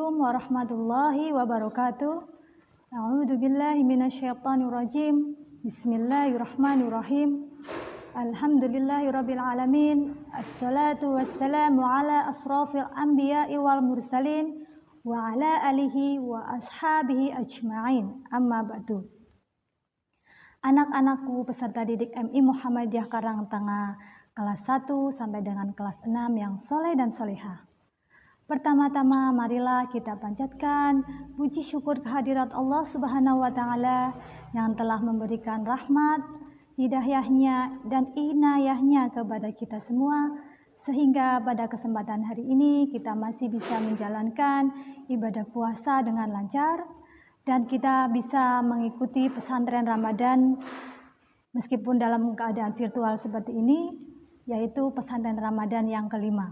Assalamualaikum warahmatullahi wabarakatuh. A'udzu billahi minasyaitonir rajim. Bismillahirrahmanirrahim. Alhamdulillahirabbil alamin. Assalatu wassalamu ala asrofil anbiya'i wal mursalin wa ala alihi wa ashabihi ajma'in. Amma ba'du. Anak-anakku peserta didik MI Muhammadiyah Karangtengah kelas 1 sampai dengan kelas 6 yang soleh dan solehah. Pertama-tama marilah kita panjatkan puji syukur kehadirat Allah Subhanahu wa Ta'ala yang telah memberikan rahmat, hidayahnya dan inayahnya kepada kita semua, sehingga pada kesempatan hari ini kita masih bisa menjalankan ibadah puasa dengan lancar dan kita bisa mengikuti pesantren Ramadan meskipun dalam keadaan virtual seperti ini, yaitu pesantren Ramadan yang kelima.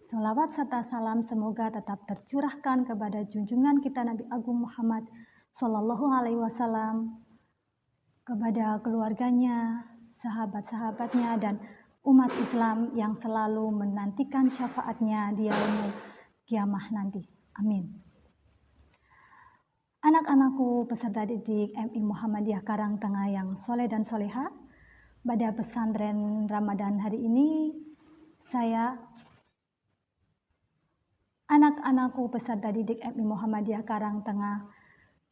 Salawat serta salam semoga tetap tercurahkan kepada junjungan kita Nabi Agung Muhammad Sallallahu Alaihi Wasallam, kepada keluarganya, sahabat-sahabatnya, dan umat Islam yang selalu menantikan syafaatnya di yaumul kiamah nanti. Amin. Anak-anakku peserta didik MI Muhammadiyah Karangtengah yang soleh dan solehah, pada pesantren Ramadan hari ini anak-anakku peserta didik MI Muhammadiyah Karangtengah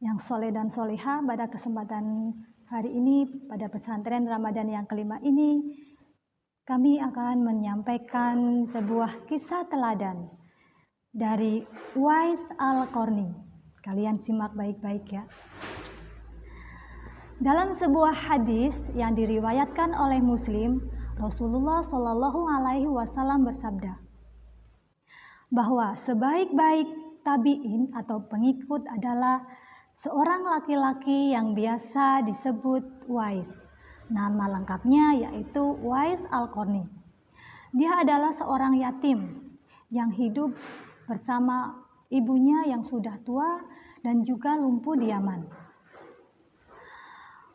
yang soleh dan solehah, pada kesempatan hari ini pada pesantren Ramadan yang kelima ini kami akan menyampaikan sebuah kisah teladan dari Uwais Al-Qarni. Kalian simak baik-baik ya. Dalam sebuah hadis yang diriwayatkan oleh Muslim, Rasulullah Shallallahu Alaihi Wasallam bersabda bahwa sebaik-baik tabi'in atau pengikut adalah seorang laki-laki yang biasa disebut Uwais. Nama lengkapnya yaitu Uwais Al-Qarni. Dia adalah seorang yatim yang hidup bersama ibunya yang sudah tua dan juga lumpuh di Yaman.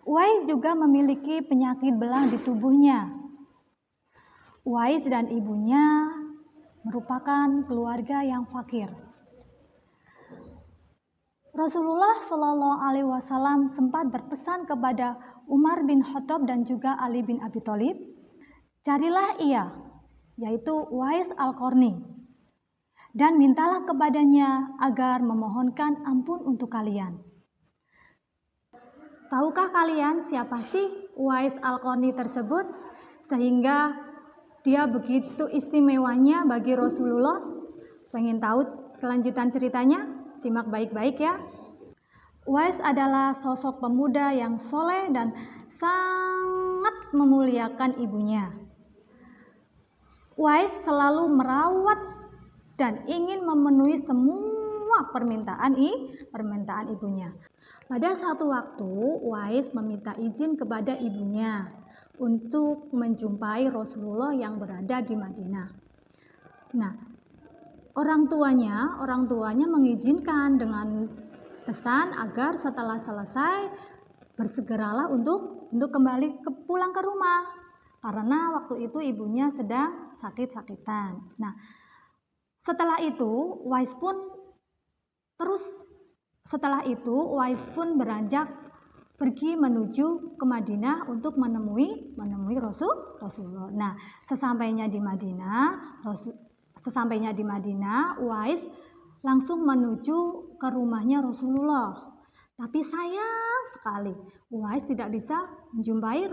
Uwais juga memiliki penyakit belang di tubuhnya. Uwais dan ibunya merupakan keluarga yang fakir. Rasulullah Shallallahu Alaihi Wasallam sempat berpesan kepada Umar bin Khattab dan juga Ali bin Abi Thalib, carilah ia, yaitu Uwais Al-Qarni, dan mintalah kepadanya agar memohonkan ampun untuk kalian. Tahukah kalian siapa sih Uwais Al-Qarni tersebut sehingga dia begitu istimewanya bagi Rasulullah? Pengen tahu kelanjutan ceritanya? Simak baik-baik ya. Uwais adalah sosok pemuda yang soleh dan sangat memuliakan ibunya. Uwais selalu merawat dan ingin memenuhi semua permintaan ibunya. Pada suatu waktu, Uwais meminta izin kepada ibunya untuk menjumpai Rasulullah yang berada di Madinah. Nah, orang tuanya mengizinkan dengan pesan agar setelah selesai bersegeralah untuk kembali pulang ke rumah, karena waktu itu ibunya sedang sakit-sakitan. Nah, setelah itu Uwais pun beranjak pergi menuju ke Madinah untuk menemui Rasulullah. Nah, sesampainya di Madinah, Uwais langsung menuju ke rumahnya Rasulullah. Tapi sayang sekali, Uwais tidak bisa menjumpai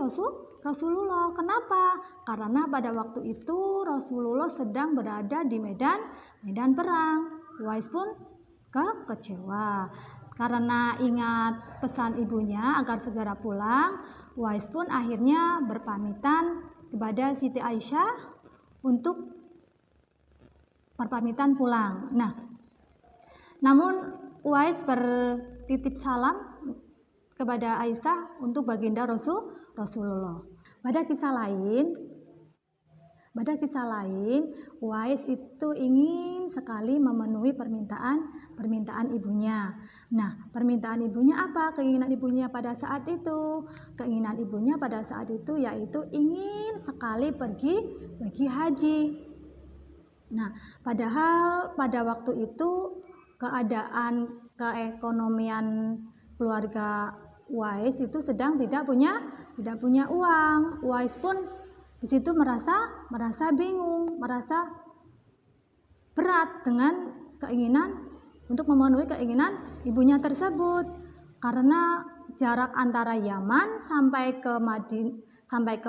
Rasulullah. Kenapa? Karena pada waktu itu Rasulullah sedang berada di medan perang. Uwais pun kecewa. Karena ingat pesan ibunya agar segera pulang, Uwais pun akhirnya berpamitan kepada Siti Aisyah untuk berpamitan pulang. Nah, namun Uwais bertitip salam kepada Aisyah untuk baginda Rasulullah. Pada kisah lain, Uwais itu ingin sekali memenuhi permintaan ibunya. Nah, permintaan ibunya apa? Keinginan ibunya pada saat itu yaitu ingin sekali pergi haji. Nah, padahal pada waktu itu keadaan keekonomian keluarga Uwais itu sedang tidak punya uang. Uwais pun di situ merasa bingung, merasa berat dengan keinginan untuk memenuhi keinginan ibunya tersebut, karena jarak antara Yaman sampai ke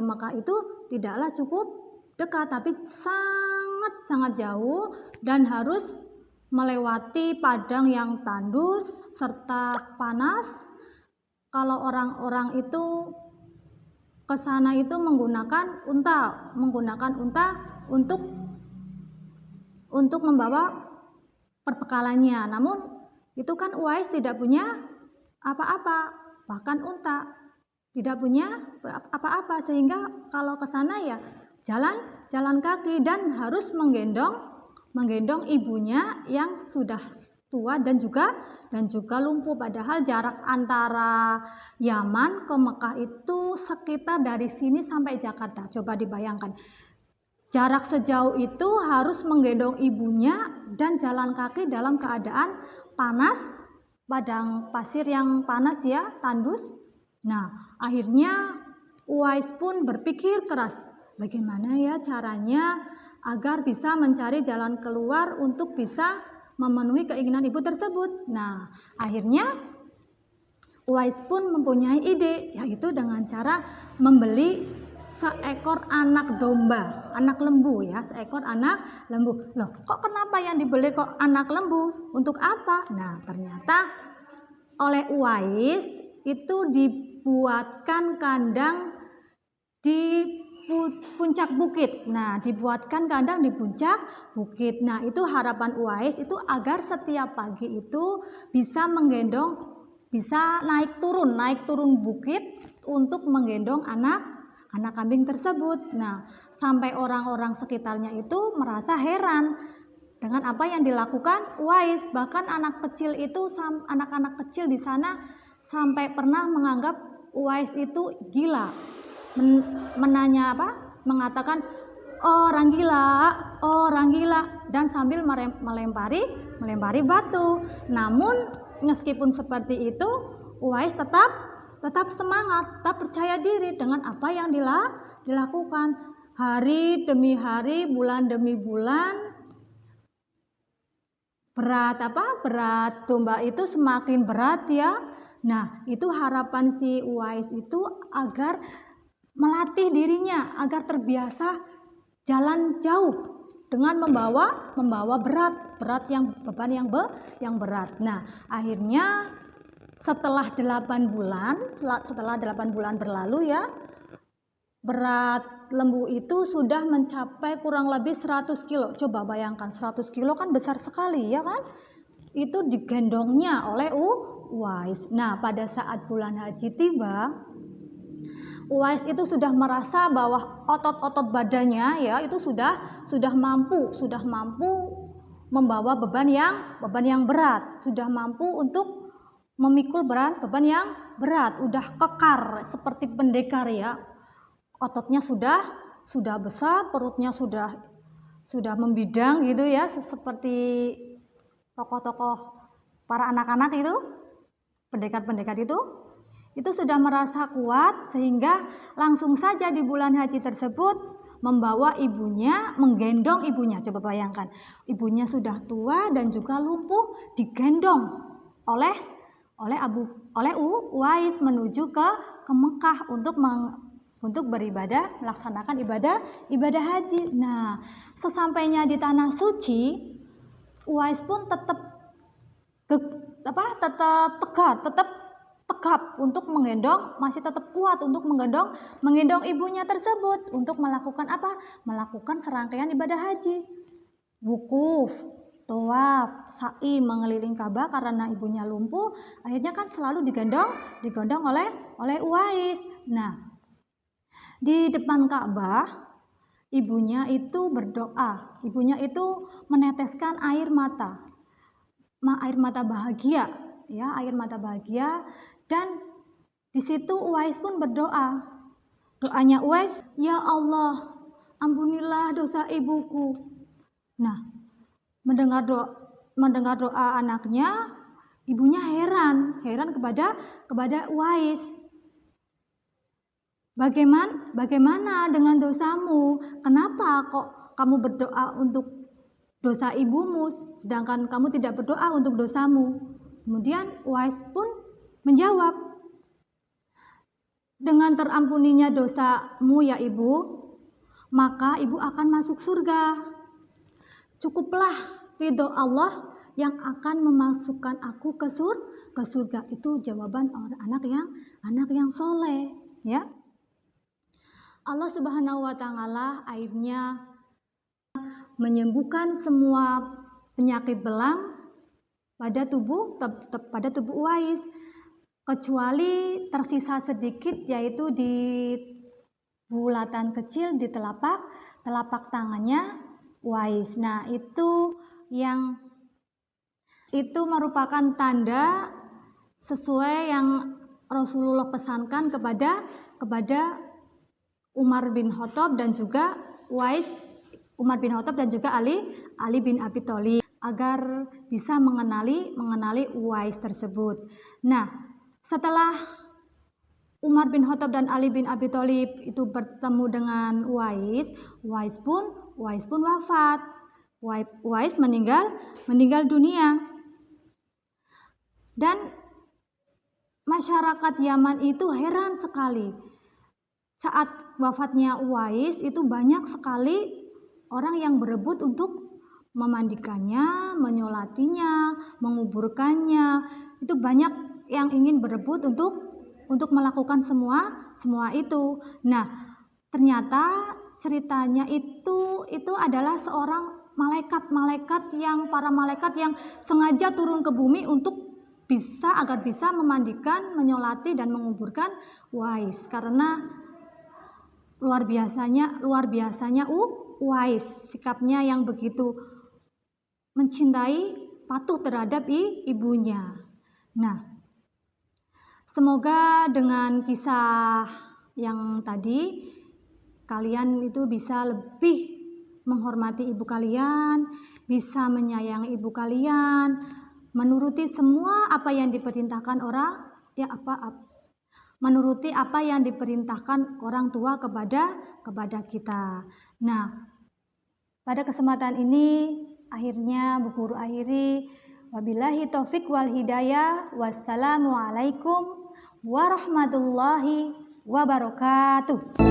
Mekah itu tidaklah cukup dekat, tapi sangat jauh dan harus melewati padang yang tandus serta panas. Kalau orang-orang itu ke sana itu menggunakan unta untuk membawa perbekalannya. Namun itu kan Uwais tidak punya apa-apa, bahkan unta tidak punya apa-apa, sehingga kalau ke sana ya jalan kaki dan harus menggendong ibunya yang sudah tua dan juga lumpuh. Padahal jarak antara Yaman ke Mekah itu sekitar dari sini sampai Jakarta. Coba dibayangkan, jarak sejauh itu harus menggendong ibunya dan jalan kaki dalam keadaan panas, padang pasir yang panas ya, tandus. Nah, akhirnya Uwais pun berpikir keras, bagaimana ya caranya agar bisa mencari jalan keluar untuk bisa memenuhi keinginan ibu tersebut. Nah, akhirnya Uwais pun mempunyai ide, yaitu dengan cara membeli seekor anak domba, anak lembu ya, seekor anak lembu. Loh, kok kenapa yang dibeli kok anak lembu? Untuk apa? Nah, ternyata oleh Uwais itu dibuatkan kandang di puncak bukit. Nah, dibuatkan kandang di puncak bukit. Nah, itu harapan Uwais itu agar setiap pagi itu bisa naik turun bukit untuk menggendong anak kambing tersebut. Nah, sampai orang-orang sekitarnya itu merasa heran dengan apa yang dilakukan Uwais. Bahkan anak-anak kecil di sana sampai pernah menganggap Uwais itu gila. Mengatakan orang gila dan sambil melempari batu. Namun meskipun seperti itu, Uwais tetap semangat, tetap percaya diri dengan apa yang dilakukan. Hari demi hari, bulan demi bulan, berat domba itu semakin berat ya. Nah, itu harapan si Uwais itu agar melatih dirinya agar terbiasa jalan jauh dengan membawa beban yang berat. Nah, akhirnya setelah 8 bulan berlalu ya, berat lembu itu sudah mencapai kurang lebih 100 kilo. Coba bayangkan, 100 kilo kan besar sekali ya kan? Itu digendongnya oleh Uwais. Nah, pada saat bulan haji tiba, Uwais itu sudah merasa bahwa otot-otot badannya ya itu sudah mampu membawa beban yang berat, sudah mampu untuk memikul beban yang berat, udah kekar seperti pendekar ya. Ototnya sudah besar, perutnya sudah membidang gitu ya, seperti tokoh-tokoh para anak-anak itu, pendekar-pendekar itu sudah merasa kuat, sehingga langsung saja di bulan haji tersebut menggendong ibunya. Coba bayangkan, ibunya sudah tua dan juga lumpuh, digendong oleh Uwais menuju ke Mekah untuk beribadah, melaksanakan ibadah haji. Nah, sesampainya di tanah suci, Uwais pun tetap tegap untuk masih tetap kuat untuk menggendong ibunya tersebut untuk melakukan melakukan serangkaian ibadah haji, wukuf, tawaf, sa'i mengelilingi Ka'bah. Karena ibunya lumpuh, akhirnya kan selalu digendong oleh Uwais. Nah, di depan Ka'bah ibunya itu berdoa, ibunya itu meneteskan air mata bahagia ya, air mata bahagia. Dan di situ Uwais pun berdoa. Doanya Uwais, ya Allah, ampunilah dosa ibuku. Nah, mendengar mendengar doa anaknya, ibunya heran kepada Uwais. Bagaimana dengan dosamu? Kenapa kok kamu berdoa untuk dosa ibumu, sedangkan kamu tidak berdoa untuk dosamu? Kemudian Uwais pun menjawab, dengan terampuninya dosamu ya ibu, maka ibu akan masuk surga. Cukuplah ridho Allah yang akan memasukkan aku ke surga. Itu jawaban anak yang soleh, ya. Allah Subhanahu wa Ta'ala akhirnya menyembuhkan semua penyakit belang pada tubuh Uwais, kecuali tersisa sedikit, yaitu di bulatan kecil di telapak tangannya Uwais. Nah, itu merupakan tanda sesuai yang Rasulullah pesankan kepada Umar bin Khattab dan juga Ali bin Abi Thalib agar bisa mengenali Uwais tersebut. Nah, setelah Umar bin Khattab dan Ali bin Abi Thalib itu bertemu dengan Uwais pun wafat. Uwais meninggal dunia. Dan masyarakat Yaman itu heran sekali. Saat wafatnya Uwais itu banyak sekali orang yang berebut untuk memandikannya, menyolatinya, menguburkannya. Itu banyak yang ingin berebut untuk melakukan semua itu. Nah, ternyata ceritanya itu adalah seorang para malaikat yang sengaja turun ke bumi untuk agar bisa memandikan, menyolati dan menguburkan Uwais, karena luar biasanya Uwais, sikapnya yang begitu mencintai, patuh terhadap ibunya. Nah, semoga dengan kisah yang tadi kalian itu bisa lebih menghormati ibu kalian, bisa menyayangi ibu kalian, menuruti semua apa yang diperintahkan menuruti apa yang diperintahkan orang tua kepada kita. Nah, pada kesempatan ini akhirnya Bu Guru akhiri. Wabillahi taufik wal hidayah. Wassalamualaikum warahmatullahi wabarakatuh.